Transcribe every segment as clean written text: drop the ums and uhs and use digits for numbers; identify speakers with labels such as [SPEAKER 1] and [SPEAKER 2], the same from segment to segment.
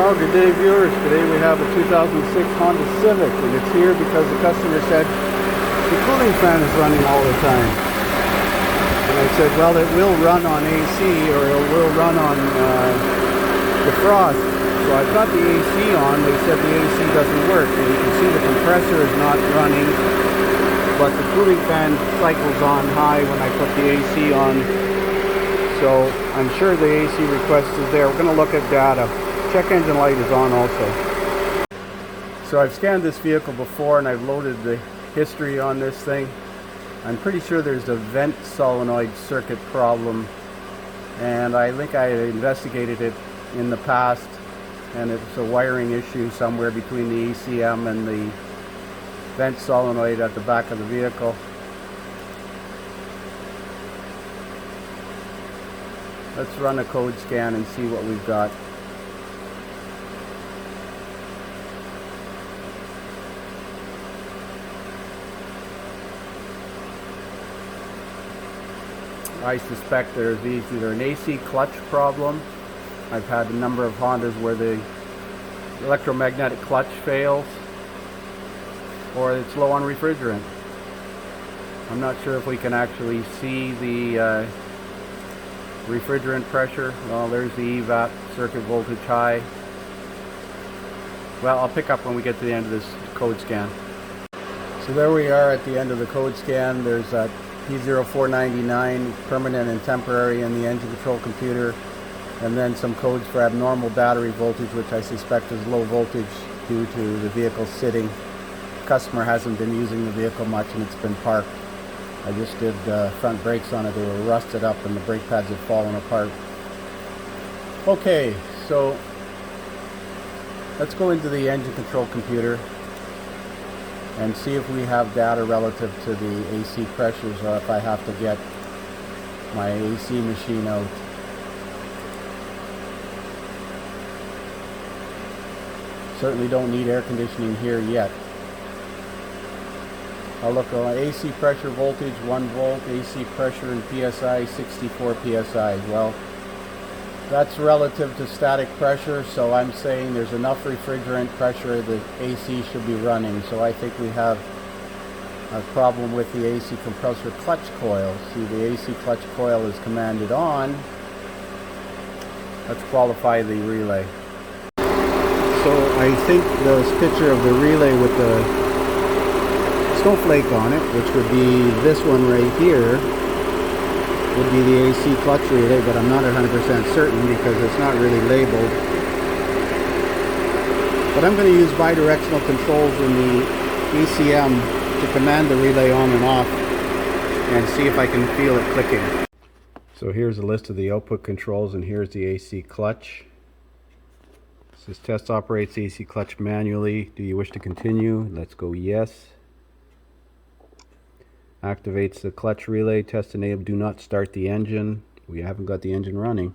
[SPEAKER 1] Well, good day viewers. Today we have a 2006 Honda Civic, and it's here because the customer said the cooling fan is running all the time. And I said, well, it will run on AC, or it will run on defrost. So I've got the AC on. They said the AC doesn't work, and you can see the compressor is not running, but the cooling fan cycles on high when I put the AC on. So I'm sure the AC request is there. We're going to look at data. Check engine light is on also. So I've scanned this vehicle before and I've loaded the history on this thing. I'm pretty sure there's a vent solenoid circuit problem, and I think I investigated it in the past, and it's a wiring issue somewhere between the ECM and the vent solenoid at the back of the vehicle. Let's run a code scan and see what we've got. I suspect there's either an AC clutch problem. I've had a number of Hondas where the electromagnetic clutch fails, or it's low on refrigerant. I'm not sure if we can actually see the refrigerant pressure. Well, there's the EVAP circuit voltage high. Well, I'll pick up when we get to the end of this code scan. So there we are at the end of the code scan. There's that P0499 permanent and temporary in the engine control computer, and then some codes for abnormal battery voltage, which I suspect is low voltage due to the vehicle sitting. The customer hasn't been using the vehicle much and it's been parked. I just did front brakes on it. They were rusted up and the brake pads had fallen apart. Okay, so let's go into the engine control computer and see if we have data relative to the AC pressures, or if I have to get my AC machine out. Certainly don't need air conditioning here yet. I'll look at AC pressure voltage 1 volt, AC pressure in PSI 64 PSI. Well, that's relative to static pressure, so I'm saying there's enough refrigerant pressure that AC should be running. So I think we have a problem with the AC compressor clutch coil. See, the AC clutch coil is commanded on. Let's qualify the relay. So I think this picture of the relay with the snowflake on it, which would be this one right here, would be the AC clutch relay, but I'm not 100% certain because it's not really labeled. But I'm going to use bidirectional controls in the ECM to command the relay on and off and see if I can feel it clicking. So here's a list of the output controls, and here's the AC clutch. It says test operates AC clutch manually. Do you wish to continue? Let's go yes. Activates the clutch relay. Test enabled. Do not start the engine. We haven't got the engine running.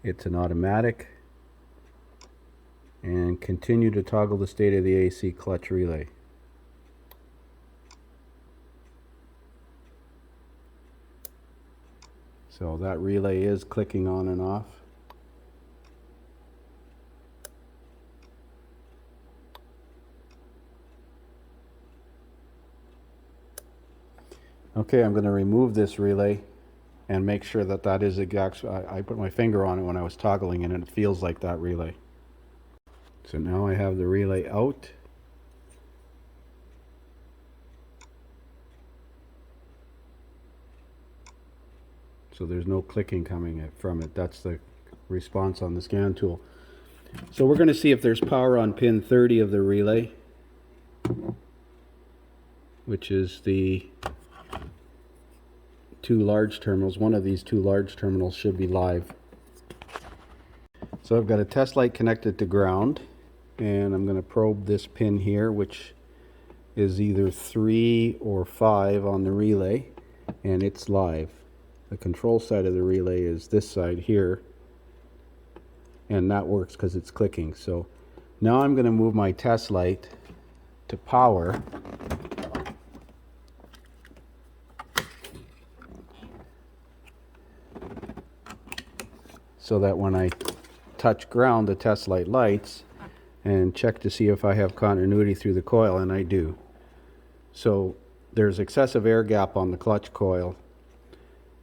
[SPEAKER 1] It's an automatic. And continue to toggle the state of the AC clutch relay. So that relay is clicking on and off. Okay, I'm going to remove this relay and make sure that that is exact. I put my finger on it when I was toggling it and it feels like that relay. So now I have the relay out. So there's no clicking coming from it. That's the response on the scan tool. So we're going to see if there's power on pin 30 of the relay, which is the two large terminals. One of these two large terminals should be live. So I've got a test light connected to ground, and I'm going to probe this pin here, which is either 3 or 5 on the relay, and it's live. The control side of the relay is this side here, and that works because it's clicking. So now I'm going to move my test light to power. So that when I touch ground, the test light lights, and check to see if I have continuity through the coil, and I do. So there's excessive air gap on the clutch coil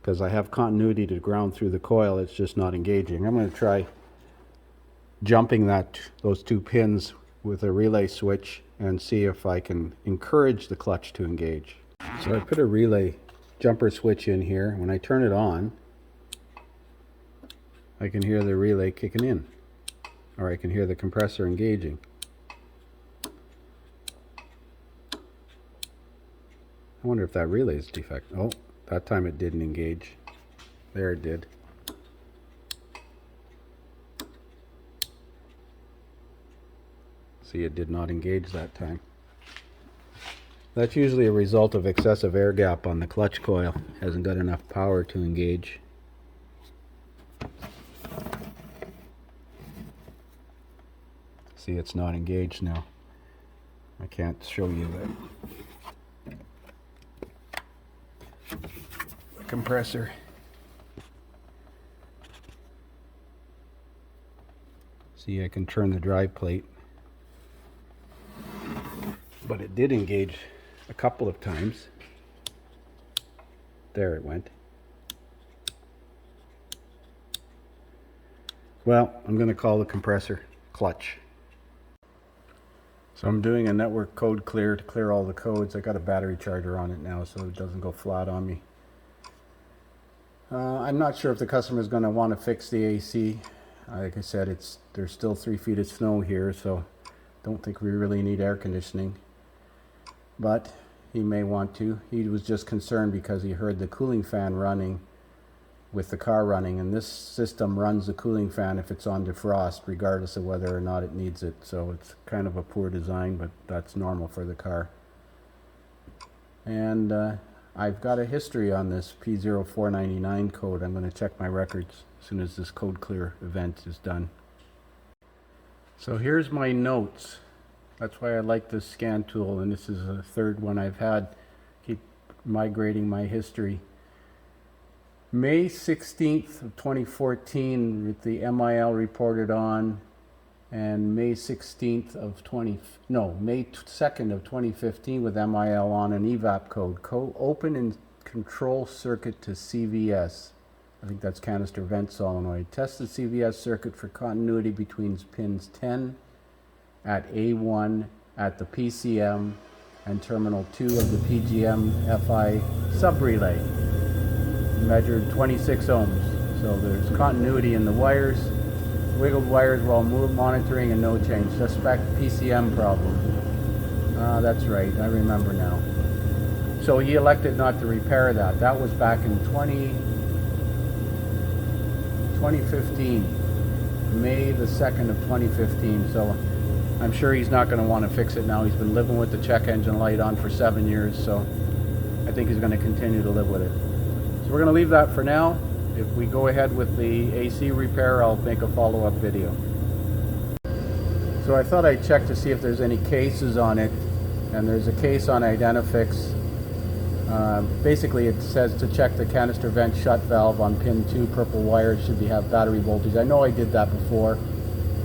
[SPEAKER 1] because I have continuity to ground through the coil. It's just not engaging. I'm going to try jumping those two pins with a relay switch and see if I can encourage the clutch to engage. So I put a relay jumper switch in here. When I turn it on, I can hear the relay kicking in, or I can hear the compressor engaging. I wonder if that relay is defective. Oh, that time it didn't engage. There it did. See, it did not engage that time. That's usually a result of excessive air gap on the clutch coil. Hasn't got enough power to engage. See, it's not engaged now. I can't show you the compressor. See, I can turn the drive plate. But it did engage a couple of times. There it went. Well, I'm going to call the compressor clutch. So I'm doing a network code clear to clear all the codes. I got a battery charger on it now so it doesn't go flat on me. I'm not sure if the customer is going to want to fix the AC. Like I said, there's still 3 feet of snow here, so don't think we really need air conditioning. But he may want to. He was just concerned because he heard the cooling fan running with the car running, and this system runs the cooling fan if it's on defrost regardless of whether or not it needs it. So it's kind of a poor design, but that's normal for the car. And I've got a history on this P0499 code. I'm going to check my records as soon as this code clear event is done. So here's my notes. That's why I like this scan tool, and this is the third one I've had. Keep migrating my history. May 16th of 2014 with the MIL reported on, and May 16th of May 2nd of 2015 with MIL on an evap code. Open and control circuit to CVS. I think that's canister vent solenoid. Test the CVS circuit for continuity between pins 10 at A1 at the PCM and terminal 2 of the PGM FI sub-relay. Measured 26 ohms. So there's continuity in the wires. Wiggled wires while monitoring and no change. Suspect PCM problem. That's right, I remember now. So he elected not to repair that. That was back in 2015. May the 2nd of 2015. So I'm sure he's not going to want to fix it now. He's been living with the check engine light on for 7 years, so I think he's going to continue to live with it. So we're going to leave that for now. If we go ahead with the AC repair, I'll make a follow-up video. So I thought I'd check to see if there's any cases on it, and there's a case on Identifix. Basically it says to check the canister vent shut valve on pin 2, purple wire should have battery voltage. I know I did that before.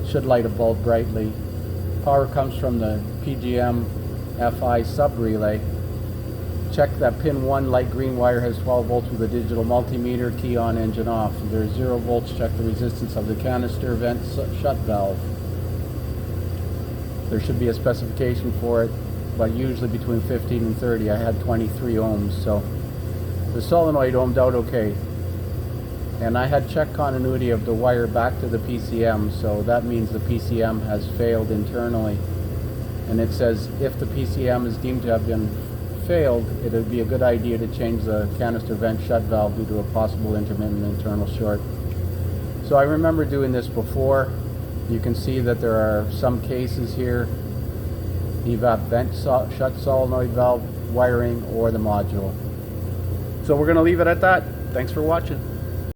[SPEAKER 1] Should light a bulb brightly. Power comes from the PGM FI sub-relay. Check that pin 1 light green wire has 12 volts with a digital multimeter, key on, engine off. If there's 0 volts, check the resistance of the canister vent shut valve. There should be a specification for it, but usually between 15 and 30. I had 23 ohms, so the solenoid ohmed out okay. And I had checked continuity of the wire back to the PCM, so that means the PCM has failed internally. And it says if the PCM is deemed to have been failed, it would be a good idea to change the canister vent shut valve due to a possible intermittent internal short. So I remember doing this before. You can see that there are some cases here. Evap vent shut solenoid valve wiring or the module. So we're going to leave it at that. Thanks for watching.